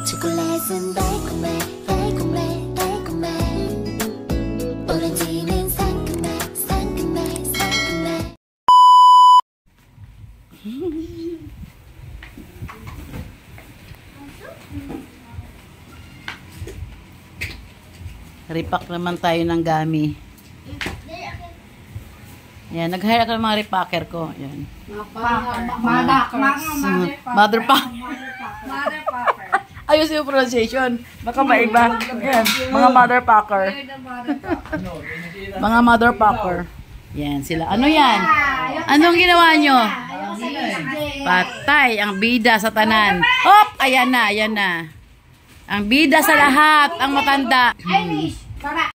초콜릿은 달콤해 달콤해 달콤해 오렌지는 상큼해 상큼해 상큼해 Repack naman tayo ng gami. Yan, nag-hire ako ng mga repacker ko. Yan. Mother packer. Ayos yung pronunciation. Baka maiba. Yan, mga mother packer. Mga mother packer. Yan, sila. Ano yan? Anong ginawa nyo? Patay, ang bida sa tanan. Hop! Ayan na, ayan na. Ang bida sa lahat, ang matanda.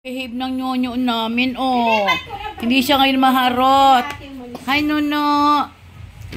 Behave ng nyonyo namin, oh. Hindi siya ngayon maharot. Hi, Nuno.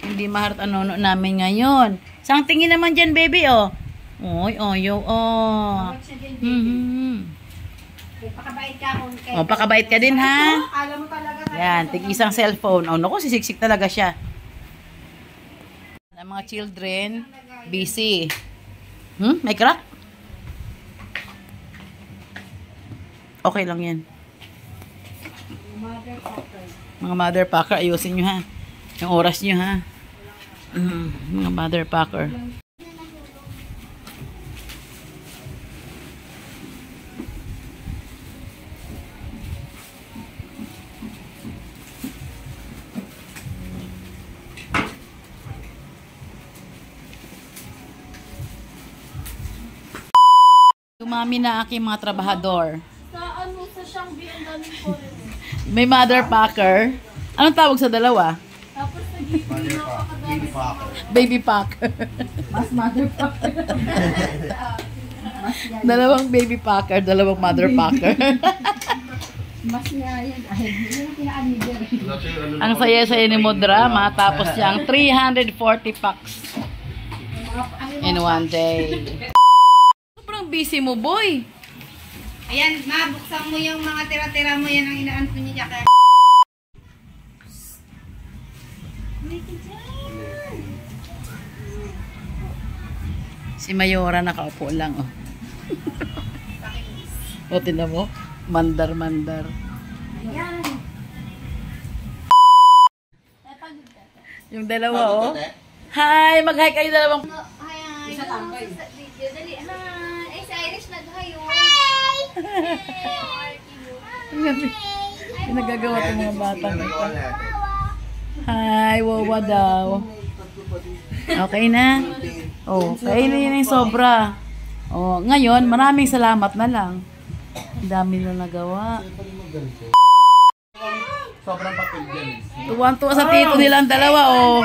Hindi maharot ang Nuno namin ngayon. Sang tingin naman dyan, baby, oh. Oy, oyo, oh. Pakabait ka, oh, pakabait ka din, ha? Yan, tig isang cellphone. Oh, naku, sisiksik talaga siya. Ang mga children, busy. May crack? Okay lang yan. Mga mother packer, ayusin nyo, ha? Yung oras nyo, ha? Mga mother packer. Dumami na aking mga trabahador. Sa Shangbi, ang daming po rin. May mother packer. Anong tawag sa dalawa? Tapos nag-ibig na kakadami. Baby packer. Mas mother packer. Dalawang baby packer, dalawang mother packer. Mas niya yan. Ay, hindi na pinaka-leader. Ang saya-saya ni Modra, matapos niya ang 340 packs in one day. Sobrang busy mo, boy. Ayan, ma, buksan mo yung mga tira-tira mo. Yan ang inaan ko niya. Kaya... Si Mayora nakaupo lang, oh. O, tinan mo. Mandar-mandar. Ayan. Yung dalawa, oh. Hi! Mag-hi kayo dalawang... Hi! Isa tambay. Dali, hi! Ay, si Irish nag-hi, oh. Nagagawa ng mga bata ito. Hi, wawa daw. Okay na? Oh, kain na yun yung sobra. Oh, ngayon, maraming salamat na lang. Ang dami na nagawa. Sobrang papel dyan. Tuwang-tuwa sa tito nila ang dalawa, oh.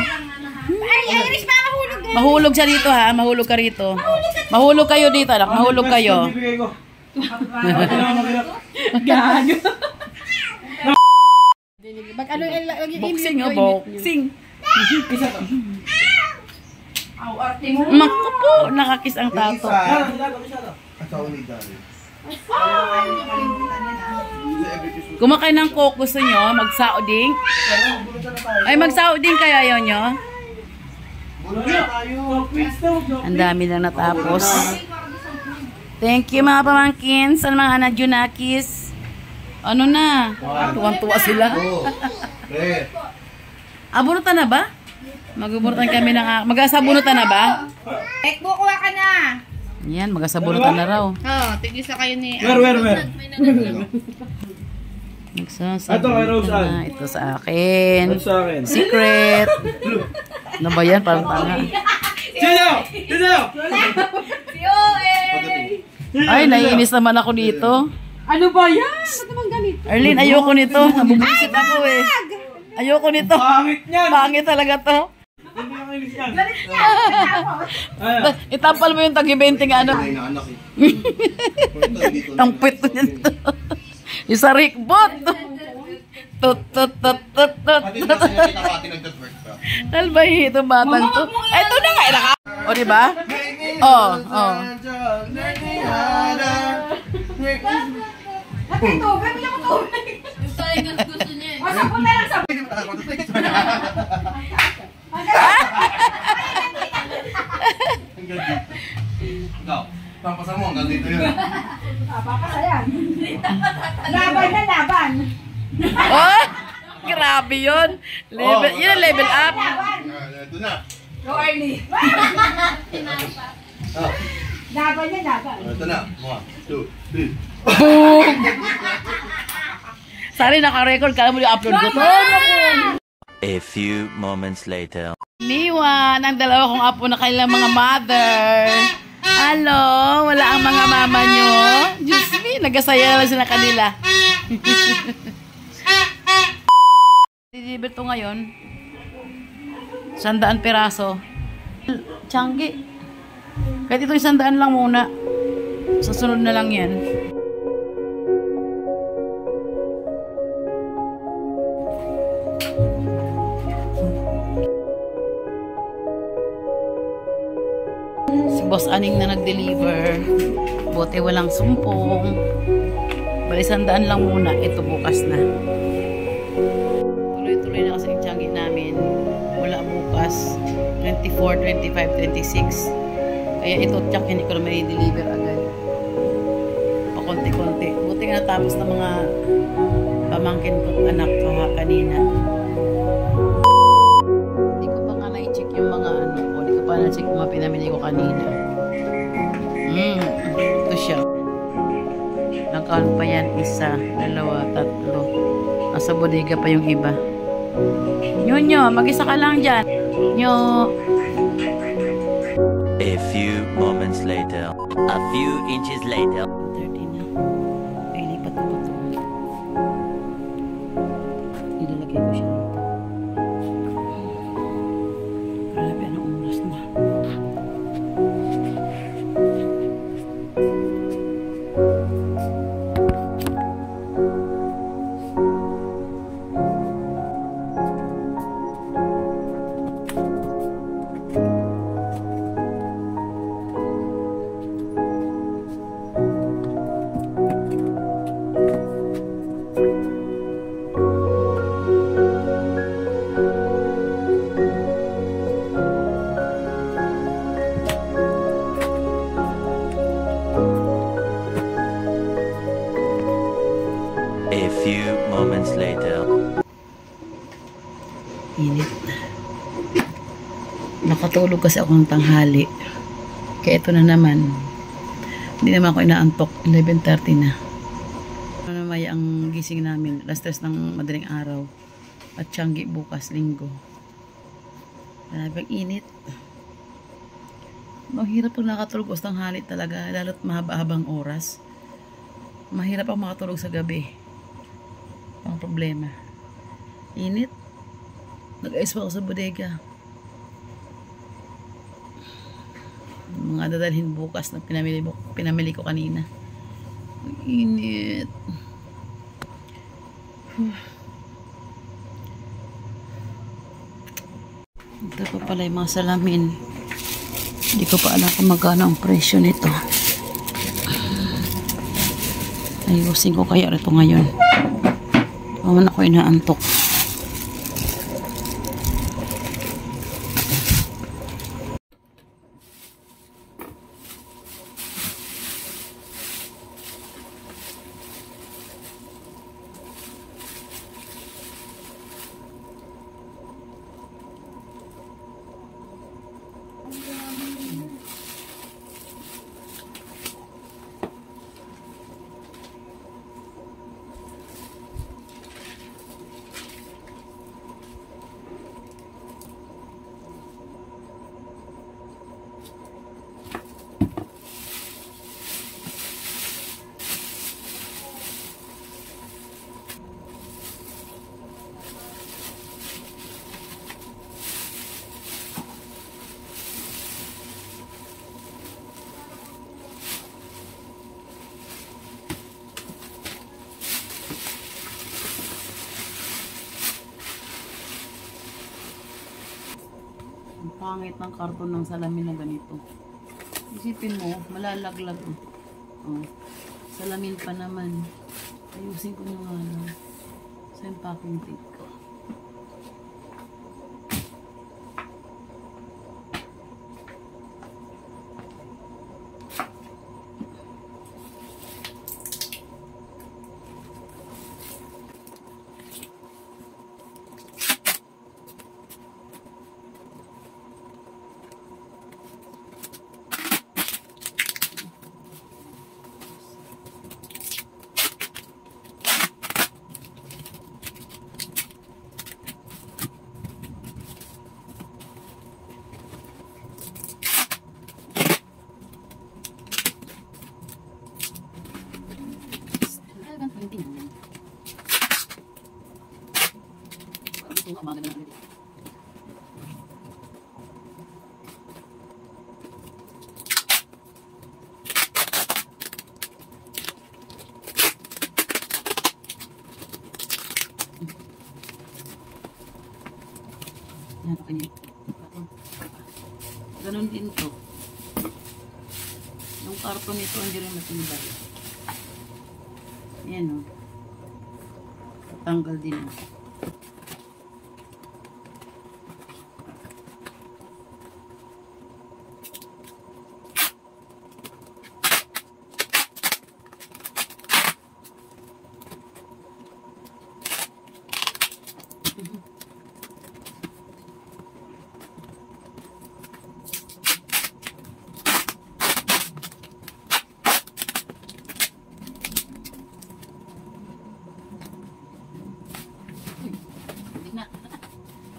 Ay, Irish, pa mahulog na. Mahulog siya dito, ha? Mahulog ka rito. Mahulog kayo dito, anak. Mahulog kayo. Gago. Mag-ano yung Boxing, oh, boxing. Naku po, nakakis ang tato. Kumakain ng coke, gusto nyo? Magsaoding? Ay, magsaoding kaya yun nyo? Ang dami na natapos. Thank you mga pamangkins, sa mga anak Junakis. Ano na? Tuwang-tuwa sila. Abunutan na ba? Magbunutan kami ng... Magasabunutan na ba? Kukuha ka na. Yan, magasabunutan na raw. Oo, tigisa kayo ni... Where? Magsasabunutan na. Ito sa akin. Ito sa akin. Secret. Ano ba yan? Parang tanga. Dito! Ay, naiinis naman ako dito. Ano ba yan? Ba't naman ganito? Arlene, ayoko nito. Nabubusit ako eh. Ayoko nito. Pangit niyan! Pangit talaga to. Hindi ako inis yan. Itampal mo yung tagi-20 nga ano. Tampit mo nito. Yung sa rikbot. Tut. Talbahi itong batang to. Ito na nga. O, diba? Oh. Bakit ito? Bakit ako tubig? Yung talagang gusto niya eh. Masapon na lang sa... Go. Papasa mo hanggang dito yun. Laban na laban. Oh! Grabe yun. Level, yun ang level up. Ito na. Go Arnie. Ah, Laban na laban. ito na. 1, 2, 3. Boom! Sorry, naka-record. Kala mo yung upload ko to. A few moments later. Niwan, ang dalawa kong apo na kailang mga mother. Hello, wala ang mga mama nyo. Diyos me, nagasaya lang sila kanila. Deliver to ngayon. 100 piraso. Tiyanggi. Kahit ito 100 lang muna. Sa sunod na lang yan. Si Boss Aning na nag-deliver. Bote walang sumpong. Bali 100 lang muna. Ito bukas na. Tuloy-tuloy na kasi yung tiyanggi namin. Wala bukas. 24, 25, 26. Kaya ito tsak hindi ko na may deliver agad. Pakonti-konti. Buti nga natapos na mga pamangkin ko anak kanina. Hindi ko pa nga na-check yung mga ano ko. Hindi ko pa na-check yung mga pinamili ko kanina. Ito siya. Nakaon pa yan. 1, 2, 3. Nasa bodega pa yung iba. Nyo, mag-isa ka lang dyan. Nyo. A few moments later. A few inches later. 30 na. Ay, lipat ko ba ito? Ilalagay ko siya dito. Grabe, anong oras na? A few moments later. Init. Nakatulog kasi ako ng tanghali. Kaya ito na naman. Hindi naman ako inaantok. 11:30 na. Ano naman ang gising namin. Alas 3 ng madaling araw. At tiyanggi bukas, linggo. Grabe ang init. Mahirap pag nakatulog sa tanghali talaga. Lalo't mahaba-habang oras. Mahirap ang makatulog sa gabi. Ang problema. Init. Nag-ice pa ako sa bodega. Mga dadalhin bukas na pinamili ko kanina. Ang init. Ito pa pala yung mga salamin. Hindi ko pa alam kung magkano ang presyo nito. Ayusin ko kaya ito ngayon. Paman ako inaantok. Ang pangit ng karton ng salamin na ganito. Isipin mo, malalaglag. Oh. Salamin pa naman. Ayusin ko na nga lang. Sa yung packing tape ko. Ito, maganda na. Yan, okay niya. Ganun din to. Yung karton nito, hindi rin matibay. Yan o. Tatanggal din o.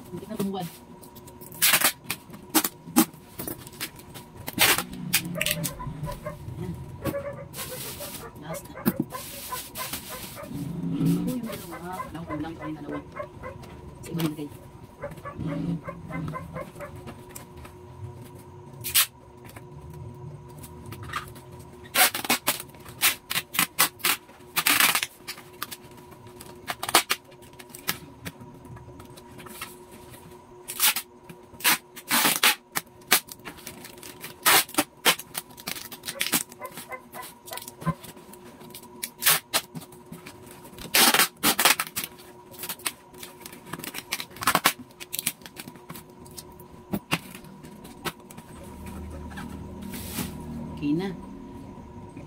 Hindi na tumuwad. Ayan. Last na. Uy, yung dalawa. Panahon lang pa rin dalawa. Sa iba nilagay. Okay na.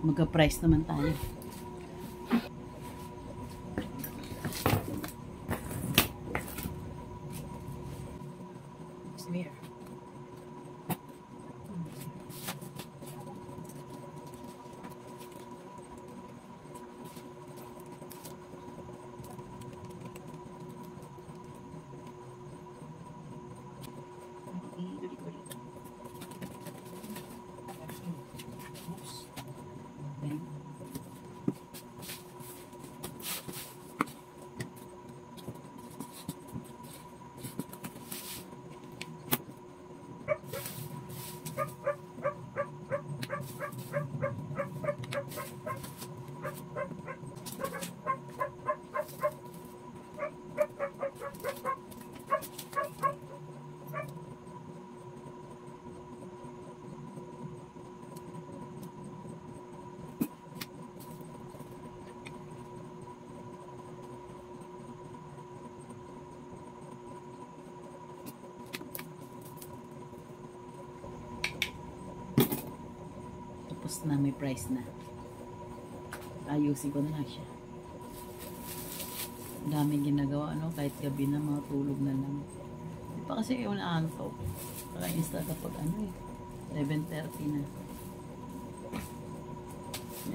Magka-price naman tayo. Smear. Tapos na, may price na. Ayusin ko na lang siya. Ang daming ginagawa, ano, kahit gabi na, mga tulog na lang. Di pa kasi yung naantok. Pakainis talaga pag ano eh, 11:30 na.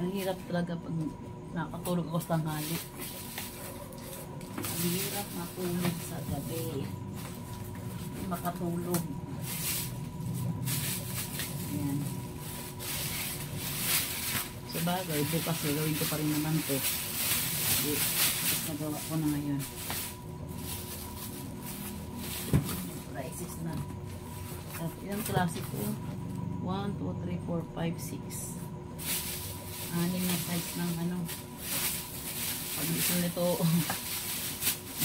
Ang hirap talaga pag nakatulog ako sa tanghali. Ang hirap matulog sa gabi. Makatulog. Ayan. Sa bagay, bukas gawin ko pa rin naman to. Tapos nagawa ko na ngayon. Prices na. At ilang klase ko? 1, 2, 3, 4, 5, 6. Anim na size ng ano. Pag gusto nito,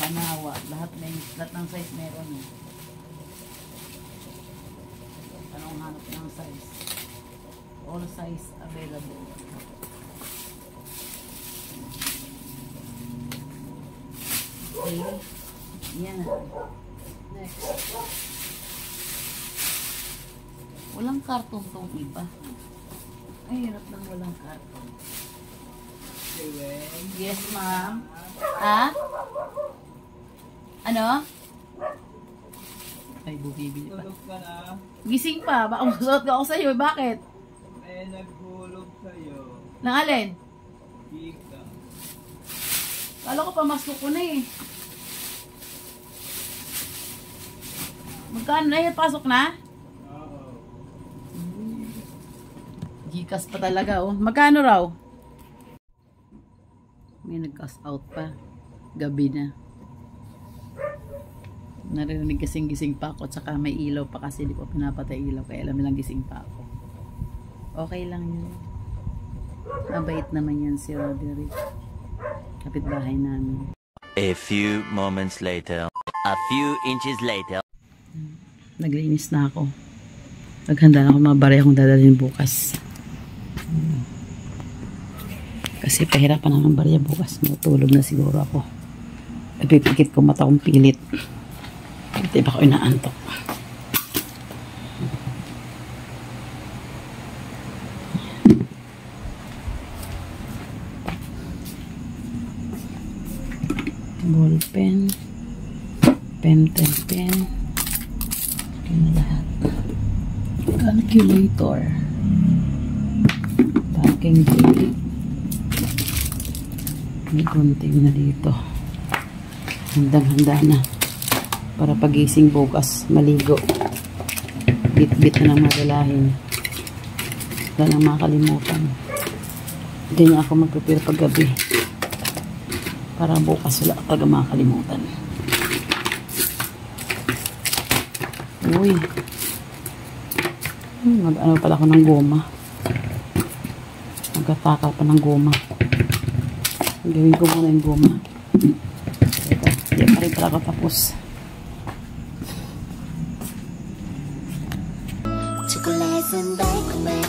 manawa. Lahat ng size meron. Anong hanap ng size? All size available. Okay. Yan. Next. Walang karton tong iba. Ay, hirap lang walang karton. Yes, ma'am. Ha? Ano? Ay, bubibili pa. Tulog ka na. Gising pa. Baka masuot ka ako sa'yo. Bakit? May naghulog sa'yo. Nang alin? Ika. Kala ko pamasok ko na eh. Magkano na? Pasok na? Oo. Gcash pa talaga oh. Magkano raw? May nag-cash out pa. Gabi na. Narinig kasing gising pa ako, tsaka may ilaw pa kasi di ko pinapatay ilaw, kaya alam nilang gising pa ako. Okay lang yun. Mabait naman yan si Roderick. Kapitbahay namin. A few moments later. A few inches later. Naglinis na ako. Naghanda na ako mga barya kung dadalhin bukas. Kasi pahirapan na ng barya bukas. Matulog na siguro ako. Napipikit ko mata kong pilit. Hindi ba ako inaantok? Ball pen. Pen. Okay na lahat. Calculator. Packing tape. May konting na dito. Handang-handa na. Para pagising bukas, maligo. Bit-bit na lang madalahin. Wala nang makalimutan. Hindi niya ako mag-prepare paggabi. Para bukas wala talaga makalimutan. Uy. Mag-ano pala ako ng goma. Magkatakal pa ng goma. Gawin ko muna yung goma. Hindi pa rin pala ako tapos. 초콜릿은 달콤해